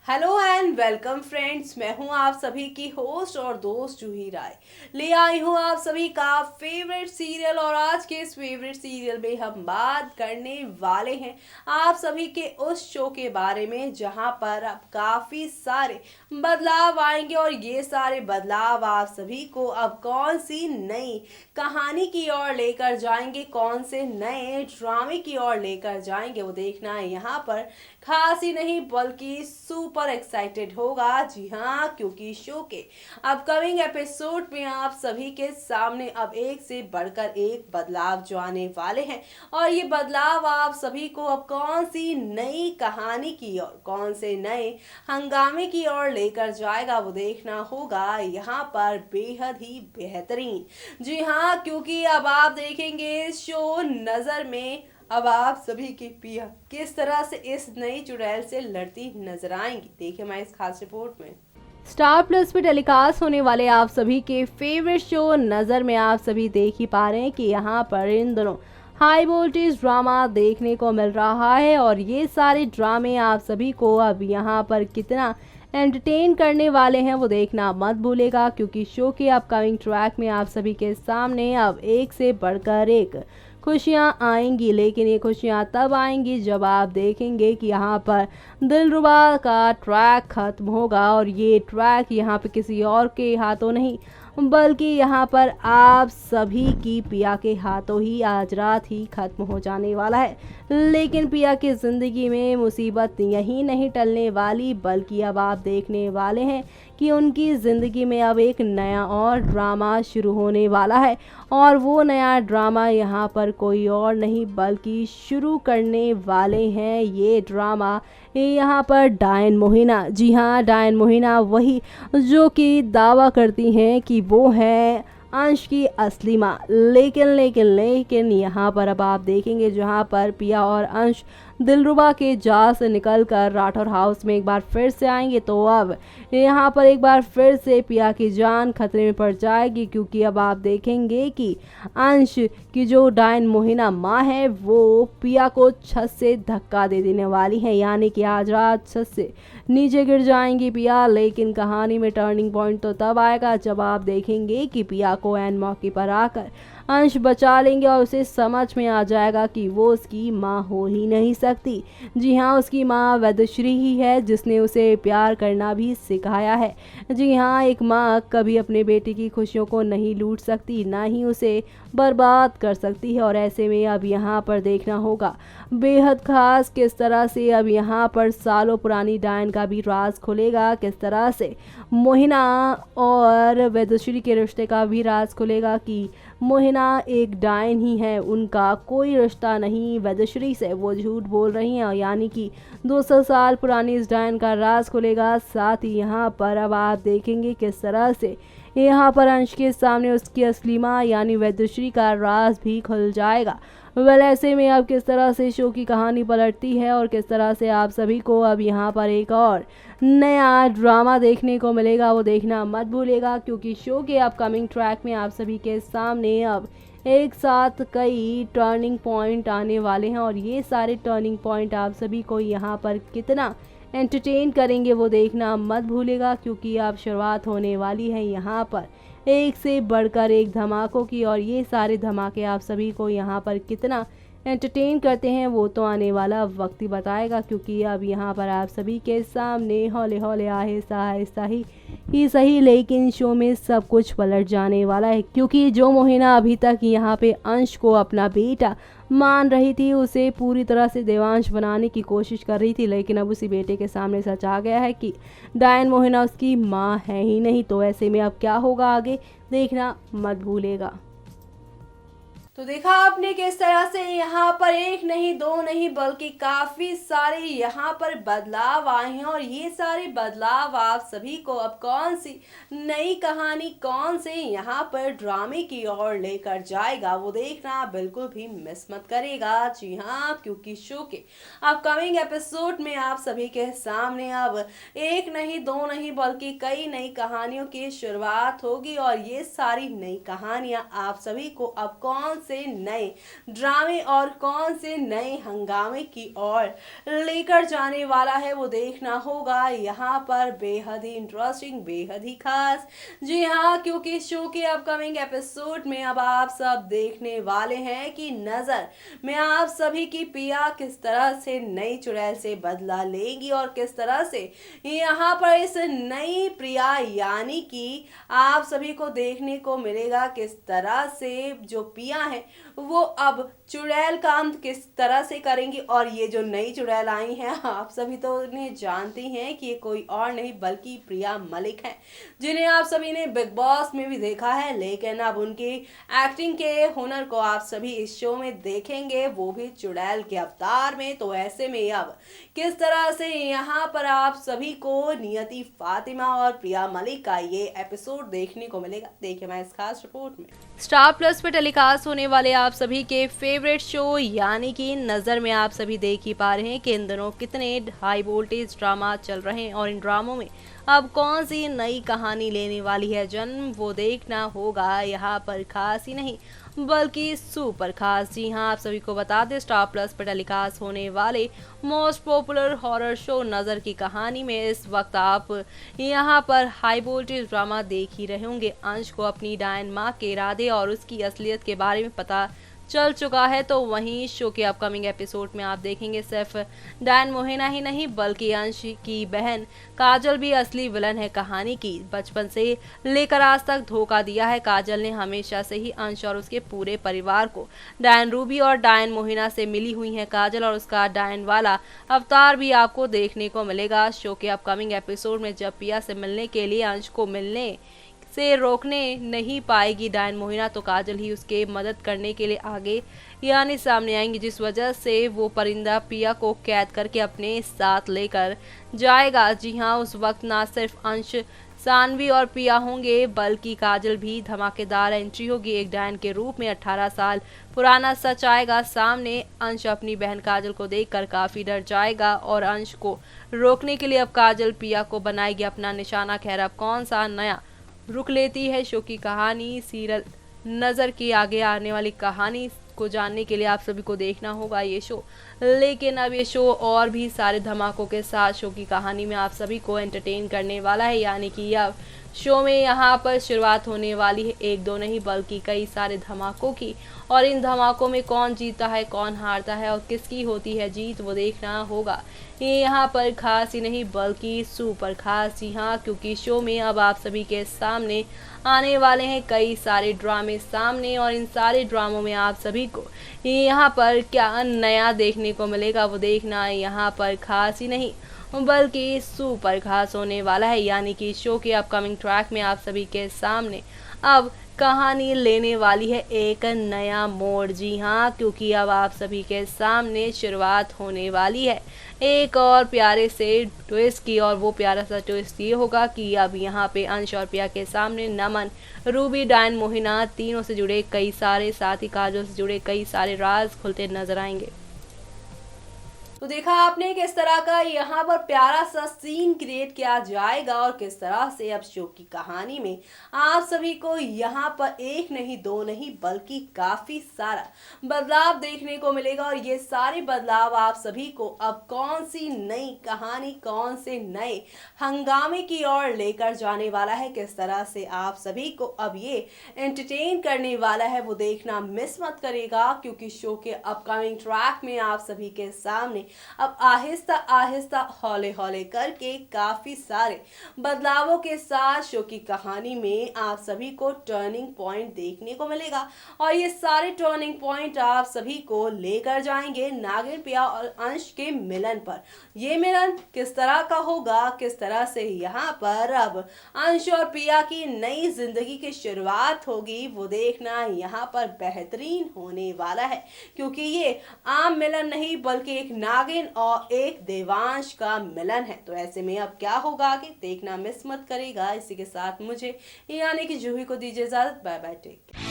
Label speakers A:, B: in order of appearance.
A: Hello and welcome friends. मैं हूं आप सभी की होस्ट और दोस्त जूही राय। ले आई हूं आप सभी का फेवरेट सीरियल और आज के इस फेवरेट सीरियल में हम बात करने वाले हैं आप सभी के उस शो के बारे में जहां पर अब काफ़ी सारे बदलाव आएंगे और ये सारे बदलाव आप सभी को अब कौन सी नई कहानी की ओर लेकर जाएंगे, कौन से नए ड्रामे की ओर लेकर जाएंगे वो देखना है यहाँ पर खास ही नहीं बल्कि सुपर एक्साइटेड होगा। जी हाँ, क्योंकि शो के अपकमिंग एपिसोड में आप सभी के सामने अब एक से बढ़कर एक बदलाव जो आने वाले हैं और ये बदलाव आप सभी को अब कौन सी नई कहानी की ओर, कौन से नए हंगामे की ओर लेकर जाएगा वो देखना होगा यहाँ पर बेहद ही बेहतरीन। जी हाँ, क्योंकि अब आप देखेंगे शो नजर में अब आप सभी की पिया किस तरह से इस नई चुड़ैल से लड़ती नजर आएंगी, देखिए मैं इस खास रिपोर्ट में। स्टार प्लस पे टेलीकास्ट होने वाले आप सभी के फेवरेट शो नज़र में आप सभी देख ही पा रहे हैं कि यहाँ पर इन दोनों हाई वोल्टेज ड्रामा देखने को मिल रहा है और ये सारे ड्रामे आप सभी को अब यहाँ पर कितना एंटरटेन करने वाले हैं वो देखना मत भूलेगा, क्योंकि शो के अपकमिंग ट्रैक में आप सभी के सामने अब एक से बढ़कर एक खुशियाँ आएंगी। लेकिन ये खुशियाँ तब आएंगी जब आप देखेंगे कि यहाँ पर दिलरुबा का ट्रैक खत्म होगा और ये ट्रैक यहाँ पे किसी और के हाथों नहीं बल्कि यहाँ पर आप सभी की पिया के हाथों ही आज रात ही खत्म हो जाने वाला है। लेकिन पिया की ज़िंदगी में मुसीबत यही नहीं टलने वाली, बल्कि अब आप देखने वाले हैं कि उनकी ज़िंदगी में अब एक नया और ड्रामा शुरू होने वाला है और वो नया ड्रामा यहाँ पर कोई और नहीं बल्कि शुरू करने वाले हैं ये ड्रामा यहाँ पर डायन मोहिना। जी हाँ, डायन मोहिना वही जो कि दावा करती हैं कि वो है अंश की असली माँ। लेकिन यहाँ पर अब आप देखेंगे जहाँ पर पिया और अंश दिलरुबा के जाल से निकलकर राठौर हाउस में एक बार फिर से आएंगे तो अब यहाँ पर एक बार फिर से पिया की जान खतरे में पड़ जाएगी, क्योंकि अब आप देखेंगे कि अंश की जो डायन मोहिना माँ है वो पिया को छत से धक्का दे देने वाली है, यानी कि आज रात छत से नीचे गिर जाएंगी पिया। लेकिन कहानी में टर्निंग पॉइंट तो तब आएगा जब आप देखेंगे कि पिया को एन मौके पर आकर अंश बचा लेंगे और उसे समझ में आ जाएगा कि वो उसकी माँ हो ही नहीं सकती। जी हाँ, उसकी माँ वैदश्री ही है जिसने उसे प्यार करना भी सिखाया है। जी हाँ, एक माँ कभी अपने बेटे की खुशियों को नहीं लूट सकती, ना ही उसे बर्बाद कर सकती है। और ऐसे में अब यहाँ पर देखना होगा बेहद खास किस तरह से अब यहाँ पर सालों पुरानी डायन का भी राज खुलेगा, किस तरह से मोहिना और वैदश्री के रिश्ते का भी राज खुलेगा कि मोहिना एक डायन ही है, उनका कोई रिश्ता नहीं वैदश्री से, वो झूठ बोल रही हैं। यानी कि 200 साल पुरानी इस डायन का राज खुलेगा। साथ ही यहाँ पर अब आप देखेंगे किस तरह से यहाँ पर अंश के सामने उसकी असली माँ यानी वैदश्री का राज भी खुल जाएगा। वेल, ऐसे में अब किस तरह से शो की कहानी पलटती है और किस तरह से आप सभी को अब यहाँ पर एक और नया ड्रामा देखने को मिलेगा वो देखना मत भूलिएगा, क्योंकि शो के अपकमिंग ट्रैक में आप सभी के सामने अब एक साथ कई टर्निंग पॉइंट आने वाले हैं और ये सारे टर्निंग पॉइंट आप सभी को यहाँ पर कितना एंटरटेन करेंगे वो देखना मत भूलिएगा, क्योंकि अब शुरुआत होने वाली है यहाँ पर एक से बढ़कर एक धमाकों की और ये सारे धमाके आप सभी को यहाँ पर कितना एंटरटेन करते हैं वो तो आने वाला वक्त ही बताएगा। क्योंकि अब यहाँ पर आप सभी के सामने हौले हौले आहिस्ता आहिस्ता ही सही लेकिन शो में सब कुछ पलट जाने वाला है, क्योंकि जो मोहिना अभी तक यहाँ पे अंश को अपना बेटा मान रही थी, उसे पूरी तरह से देवांश बनाने की कोशिश कर रही थी, लेकिन अब उसी बेटे के सामने सच आ गया है कि डायन मोहिना उसकी माँ है ही नहीं। तो ऐसे में अब क्या होगा आगे देखना मत भूलेगा। तो देखा आपने किस तरह से यहाँ पर एक नहीं दो नहीं बल्कि काफी सारे यहाँ पर बदलाव आए हैं और ये सारे बदलाव आप सभी को अब कौन सी नई कहानी, कौन से यहाँ पर ड्रामे की ओर लेकर जाएगा वो देखना बिल्कुल भी मिस मत करेगा। जी हाँ, क्योंकि शो के अपकमिंग एपिसोड में आप सभी के सामने अब एक नहीं दो नहीं बल्कि कई नई कहानियों की शुरुआत होगी और ये सारी नई कहानियां आप सभी को अब कौन से नए ड्रामे और कौन से नए हंगामे की ओर लेकर जाने वाला है वो देखना होगा यहाँ पर। बेहद ही इंटरेस्टिंग, बेहद ही खास। जी हाँ, क्योंकि शो के अपकमिंग एपिसोड में अब आप सब देखने वाले हैं कि नजर में आप सभी की पिया किस तरह से नई चुड़ैल से बदला लेंगी और किस तरह से यहाँ पर इस नई प्रिया यानी कि आप सभी को देखने को मिलेगा किस तरह से जो पिया है वो अब चुड़ैल काम किस तरह से करेंगी। और ये जो नई चुड़ैल आई हैं आप सभी तो उन्हें जानती हैं कि ये कोई और नहीं बल्कि प्रिया मलिक हैं, जिन्हें आप सभी ने बिग बॉस में भी देखा है, लेकिन अब उनकी एक्टिंग के हुनर को आप सभी इस शो में देखेंगे, वो भी चुड़ैल के अवतार में। तो ऐसे में अब किस तरह से यहाँ पर आप सभी को नियति फातिमा और प्रिया मलिक का ये एपिसोड देखने को मिलेगा, देखिए मैं इस खास रिपोर्ट में। स्टार प्लस पर टेलीकास्ट होने वाले आप सभी के फेवरेट शो यानी कि नजर में आप सभी देख ही पा रहे हैं कि इन दिनों कितने हाई वोल्टेज ड्रामा चल रहे हैं और इन ड्रामों में अब कौन सी नई कहानी लेने वाली है जन्म, वो देखना होगा यहाँ पर। खास ही नहीं बल्कि सुपर खास। जी हाँ, आप सभी को बता दें स्टार प्लस पर टेलीकास्ट होने वाले मोस्ट पॉपुलर हॉरर शो नज़र की कहानी में इस वक्त आप यहाँ पर हाई वोल्टेज ड्रामा देख ही रहे होंगे। अंश को अपनी डायन माँ के इरादे और उसकी असलियत के बारे में पता चल चुका है, तो वहीं शो के अपकमिंग एपिसोड में आप देखेंगे सिर्फ डायन मोहिना ही नहीं बल्कि अंश की बहन काजल भी असली विलन है कहानी की। बचपन से लेकर आज तक धोखा दिया है काजल ने हमेशा से ही अंश और उसके पूरे परिवार को। डायन रूबी और डायन मोहिना से मिली हुई है काजल और उसका डायन वाला अवतार भी आपको देखने को मिलेगा शो के अपकमिंग एपिसोड में। जब पिया से मिलने के लिए अंश को मिलने से रोकने नहीं पाएगी डायन मोहिना, तो काजल ही उसके मदद करने के लिए आगे यानी सामने आएंगी, जिस वजह से वो परिंदा पिया को कैद करके अपने साथ लेकर जाएगा। जी हाँ, उस वक्त ना सिर्फ अंश, सानवी और पिया होंगे बल्कि काजल भी धमाकेदार एंट्री होगी एक डायन के रूप में। 18 साल पुराना सच आएगा सामने। अंश अपनी बहन काजल को देखकर काफी डर जाएगा और अंश को रोकने के लिए अब काजल पिया को बनाएगी अपना निशाना। खैर अब कौन सा नया रुक लेती है शो की कहानी सीरियल नज़र की आगे आने वाली कहानी को जानने के लिए आप सभी को देखना होगा ये शो। लेकिन अब ये शो और भी सारे धमाकों के साथ शो की कहानी में आप सभी को एंटरटेन करने वाला है, यानी कि अब शो में यहाँ पर शुरुआत होने वाली है एक दो नहीं बल्कि कई सारे धमाकों की। और इन धमाकों में कौन जीता है कौन हारता है और किसकी होती है जीत, वो देखना होगा। ये यहाँ पर खास ही नहीं बल्कि सुपर खास। जी हाँ, क्योंकि शो में अब आप सभी के सामने आने वाले हैं कई सारे ड्रामे सामने और इन सारे ड्रामों में आप सभी को यहाँ पर क्या नया देखने को मिलेगा वो देखना यहाँ पर खास ही नहीं बल्कि सुपर खास होने वाला है। यानी कि शो के अपकमिंग ट्रैक में आप सभी के सामने अब कहानी लेने वाली है एक नया मोड़। जी हाँ, क्योंकि अब आप सभी के सामने शुरुआत होने वाली है एक और प्यारे से ट्विस्ट की। और वो प्यारा सा ट्विस्ट ये होगा कि अब यहाँ पे अंश और पिया के सामने नमन, रूबी, डायन मोहिना तीनों से जुड़े कई सारे, साथ ही काजल से जुड़े कई सारे राज खुलते नजर आएंगे। तो देखा आपने किस तरह का यहाँ पर प्यारा सा सीन क्रिएट किया जाएगा और किस तरह से अब शो की कहानी में आप सभी को यहाँ पर एक नहीं दो नहीं बल्कि काफी सारा बदलाव देखने को मिलेगा। और ये सारे बदलाव आप सभी को अब कौन सी नई कहानी, कौन से नए हंगामे की ओर लेकर जाने वाला है, किस तरह से आप सभी को अब ये एंटरटेन करने वाला है, वो देखना मिस मत करेगा। क्योंकि शो के अपकमिंग ट्रैक में आप सभी के सामने अब आहिस्ता आहिस्ता हौले हौले करके काफी सारे बदलावों के साथ शो की कहानी में आप सभी को टर्निंग पॉइंट देखने को मिलेगा। और ये सारे टर्निंग पॉइंट आप सभी को लेकर जाएंगे नागिन, पिया और अंश के मिलन पर। ये मिलन किस तरह का होगा, किस तरह से यहाँ पर अब अंश और पिया की नई जिंदगी की शुरुआत होगी, वो देखना यहाँ पर बेहतरीन होने वाला है। क्योंकि ये आम मिलन नहीं बल्कि एक नागिन और एक देवांश का मिलन है। तो ऐसे में अब क्या होगा आगे देखना मिस मत करेगा। इसी के साथ मुझे यानी कि जूही को दीजिए इजाजत। Bye bye, take care.